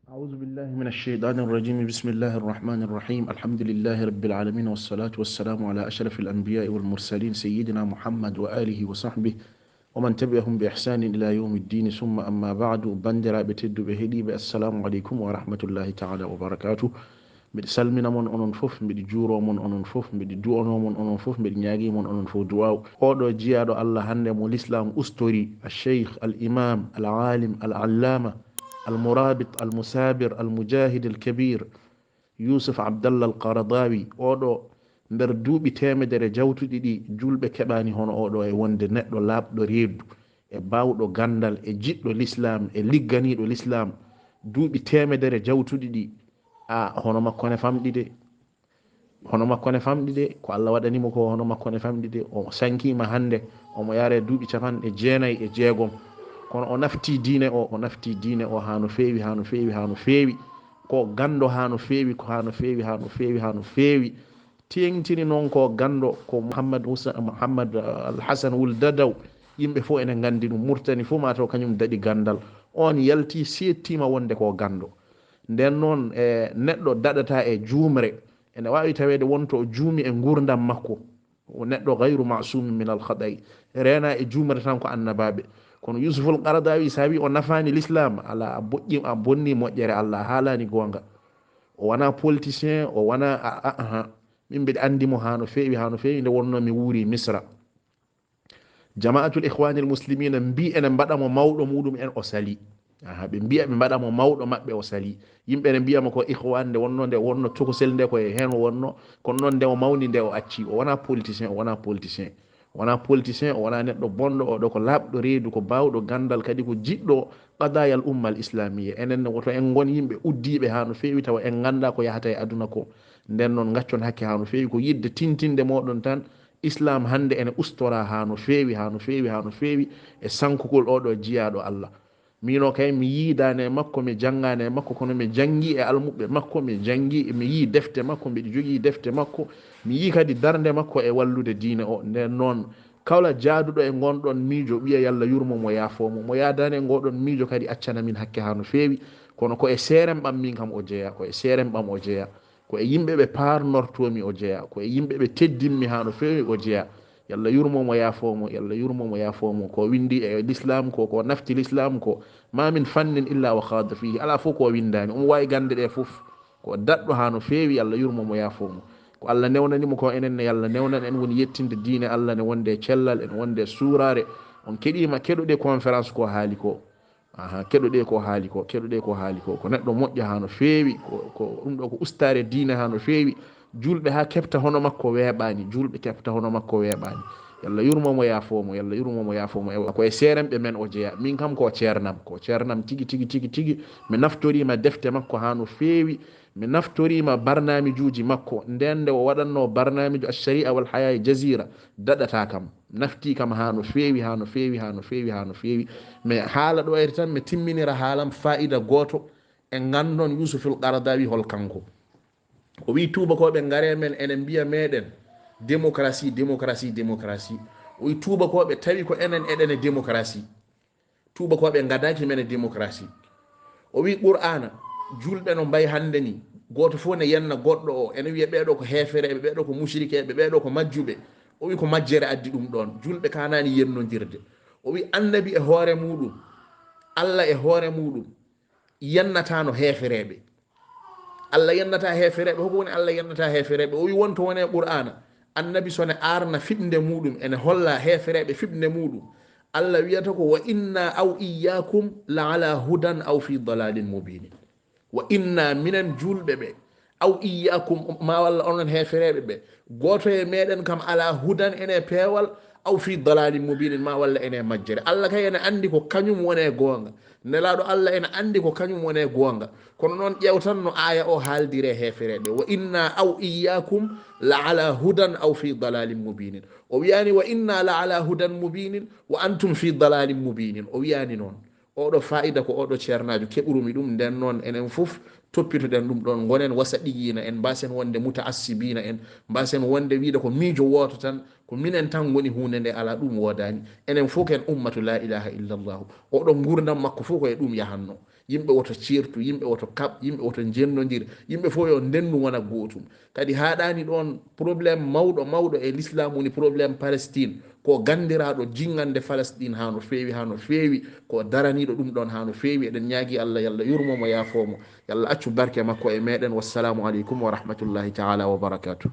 أعوذ بالله من الشيطان الرجيم. بسم الله الرحمن الرحيم. الحمد لله رب العالمين، والصلاة والسلام على أشرف الأنبياء والمرسلين سيدنا محمد وآله وصحبه ومن تبعهم بإحسان إلى يوم الدين. ثم أما بعد، بندرا بتدو بهدي السلام عليكم ورحمة الله تعالى وبركاته. mbiɗa salmina mon onon fof, mbiɗa juuro mon onon fof, mbiɗa du'ono mon onon fof, mbiɗa ñaagui mon onon fof duwaw. oɗo jiyaɗo Allah hande mo l'islam ustori الشيخ الإمام العالم العلامة المرابط المسابر المجاهد الكبير يوسف عبد الله القرضاوي. oɗo nder duuɓi temedere jawtuɗi ɗi julɓe keɓani hono oɗo e wonde neɗɗo laaɓɗo reedu e bawɗo gandal e jiɗɗo l'islam e ligganiɗo l'islam. duuɓi temedere jawtuɗi ɗi hono makko ne famɗi de, hono makko ne famɗi de, ko Allah waɗanimo ko hono makko ne famɗi de. o sankima hande omo yaare duuɓi capanɗe jeenayi e jeegom, kono o nafti diine o nafti diine o hano feewi hano feewi hano feewi, ko gando hano feewi, ko hano feewi hano feewi hano feewi. tengtini noon ko gando ko Muhammad Al-Hasan wul Dadaw. yimɓe fof ene gandi ɗum, murtani fof mataw kañum daɗi gandal. on yalti settima wonde ko gando. nden noon neɗɗo daɗata e juumre ene wawi tawede wonto o juumi e gurdam makko. neɗɗo gayru masumi min al khata'i, rena e juumre tan ko annabaɓe. kono Yusuful Qaradawi sa wi o nafani l'islam, ala a bonni moƴƴere Allah, haalani gonga. o wana politicien, o wana min mbiɗa andimo hano feewi hano feewi. nde wonno mi wuuri Misra, jama'atul ikhwanil muslimina mbi ene mbaɗamo mawɗo muɗum en o sali. ɓe mbiya ɓe mbaɗamo mawɗo maɓɓe o sali. yimɓe ne mbiyama ko ikhwan, nde wonno nde wonno tokosel nde koye hen o wonno, kono noon nde o mawni nde o acci. o wona politicien, o wona politicien, o wona politicien, o wona neɗɗo bonɗo. oɗo ko laaɓɗo reedu, ko bawɗo gandal, kadi ko jiɗɗo qadaya al umma al islamiyya. enen woto en gon yimɓe uddiɓe hano feewi, tawa en ganda ko yahata e aduna ko. nden noon gaccon hakke hano feewi, ko yidde tintinde moɗon tan. islam hande ene ustora hano feewi hano feewi hano feewi e sankugol oɗo jiyaɗo Allah. mino kay mi yiidane e makko, mi janngane e makko, kono mi jangi e almuɓe makko, mi jangi, mi yi defte makko, mbiɗa jogii defte makko, mi yi kadi darde makko e wallude diine o. nden noon kawla jaaduɗo e gonɗon miijo ɓiya yallah yurmo mo yaafomo, mo yaadani e ngoɗon miijo kadi accana min hakke ha no feewi. kono ko e seeren ɓam min kam o jeeya, ko e seeren ɓam o jeeya, ko e yimɓe ɓe parnortomi o jeeya, ko e yimɓe ɓe teddinmi ha no feewi o jeeya. yallah yurmomo yaafomo, yallah yurmomo yaafomo. ko windi e l'islam ko, ko nafti l'islam ko, ma min fannin illa wa khada fihi, ala fof ko windani. omo wawi gande ɗe fof, ko daɗɗo ha no feewi. yallah yurmomo yaafomo. ko Allah newnanimo ko enen ne yallah newnan en, woni yettinde diine Allah ne wonde e cellal, en wonde e suurare. on keɗima keɗoɗe conférence ko haali ko, keɗoɗe ko haali ko, keɗoɗe ko haali ko, ko neɗɗo moƴƴo ha no feewi, ko ɗum ɗo ko ustare diine ha no feewi. julɓe ha kefta hono makko weeɓani, julɓe kefta hono makko weeɓani. yallah yurmomo yaafomo, yallah yurmomo yaafomo. ko e seerenɓe men o jeeya. min kam ko ceernam, ko ceernam tigi tigi tigi tigi. mi naftorima defte makko ha no feewi, mi naftorima barnamijuji makko. nden nde o waɗanno barnamiju alsharia wal haya jazira, daɗata kam, nafti kam ha no feewi ha no feewi ha no feewi ha no feewi. mi haala ɗo ere tan mi timminira haalam fa'ida goto e gandon Yusuful Qaradawi hol kanko. o wi tubakoɓe ngare men enen mbiya meɗen démocratie démocratie démocratie. o wi tubakoɓe tawi ko enen eɗen e démocratie, tubakoɓe gadaki men e démocratie. o wi qur'ana julɓe no mbayi hande ni, goto fof ne yenna goɗɗo o, ene wiya ɓeɗo ko hefereɓe, ɓeɗo ko mushrikeɓe, ɓeɗo ko majjuɓe. o wi ko majjere addi ɗum ɗon, julɓe kanani yennodirde. o wi annabi e hoore muɗum, Allah e hoore muɗum yennatano hefereɓe. Allah yennata hefereɓe. hoko woni Allah yennata hefereɓe? o wi wonto wone qur'ana, annabi sone arna fiɓde muɗum ene holla hefereɓe fiɓde muɗum. Allah wiyata ko wa inna aw iyyakum la ala hudan aw fi dalalin mubinin. wa inna minen julɓe ɓe, aw iyyakum ma walla onon hefereɓe ɓe, goto e meɗen kam ala hudan ene peewal, aw fi dalalin mubinin ma walla ene majjere. Allah kay ene andi ko kañum wone gonga, nelaɗo Allah ene andi ko kañum wone gonga. kono noon ƴewtan no aya o haaldire hefereɓe. wa inna aw iyyakum la ala hudan aw fi dalalin mubinin. o wiyani wa inna la ala hudan mubinin wa antum fi dalalin mubinin. o wiyani noon. oɗo fa'ida ko oɗo ceernajo keɓrumi ɗum. nden noon enen fof toppitoɗen ɗum ɗon, gonen wasa ɗiyina en, mbasen wonde mutaassibina en, mbasen wonde wiide ko miijo woto tan, ko minen tan goni hunde nde. ala ɗum wodani. enen fof ken ummatu la ilaha illallah. oɗo gurdam makko fof koye ɗum yahanno. yimɓe woto cirtu yimɓe woto kaɓ yimɓe woto jennodir yimɓe fof yo ndennu wona gootum kadi haɗani ɗon probléme mawɗo e l'islam woni probléme palestine ko gandiraɗo jingande palestine hano feewi ko daraniɗo ɗum ɗon hano feewi eɗen ñaagui allah yallah yurmomo yaafomo yallah accu barke makko e meɗen wassalamu aleykum wa rahmatullahi taala wa barakatuh